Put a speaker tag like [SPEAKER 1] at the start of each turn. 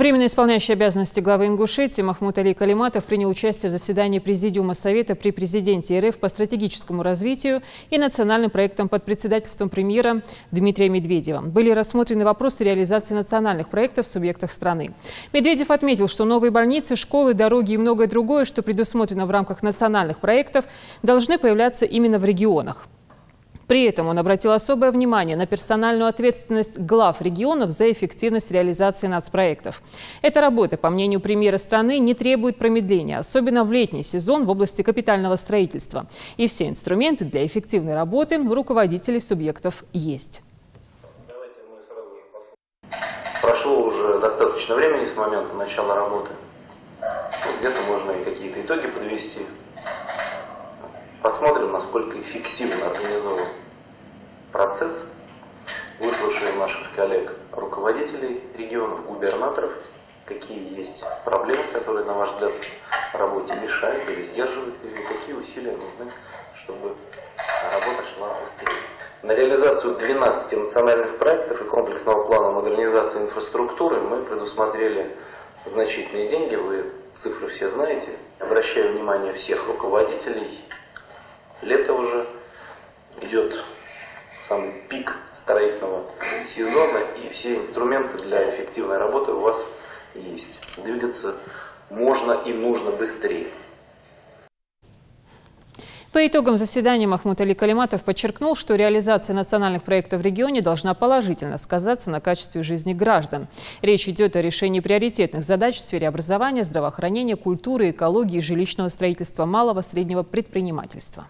[SPEAKER 1] Временно исполняющий обязанности главы Ингушетии Махмуд Али Калиматов принял участие в заседании Президиума Совета при президенте РФ по стратегическому развитию и национальным проектам под председательством премьера Дмитрия Медведева. Были рассмотрены вопросы реализации национальных проектов в субъектах страны. Медведев отметил, что новые больницы, школы, дороги и многое другое, что предусмотрено в рамках национальных проектов, должны появляться именно в регионах. При этом он обратил особое внимание на персональную ответственность глав регионов за эффективность реализации нацпроектов. Эта работа, по мнению премьера страны, не требует промедления, особенно в летний сезон в области капитального строительства. И все инструменты для эффективной работы у руководителей субъектов есть.
[SPEAKER 2] Прошло уже достаточно времени с момента начала работы. Где-то можно и какие-то итоги подвести. Посмотрим, насколько эффективно организован процесс. Выслушаем наших коллег, руководителей регионов, губернаторов, какие есть проблемы, которые, на ваш взгляд, работе мешают или сдерживают, или какие усилия нужны, чтобы работа шла быстрее. На реализацию 12 национальных проектов и комплексного плана модернизации инфраструктуры мы предусмотрели значительные деньги, вы цифры все знаете. Обращаю внимание всех руководителей. Лето уже, идет самый пик строительного сезона, и все инструменты для эффективной работы у вас есть. Двигаться можно и нужно быстрее.
[SPEAKER 1] По итогам заседания Махмуд Али Калиматов подчеркнул, что реализация национальных проектов в регионе должна положительно сказаться на качестве жизни граждан. Речь идет о решении приоритетных задач в сфере образования, здравоохранения, культуры, экологии и жилищного строительства малого и среднего предпринимательства.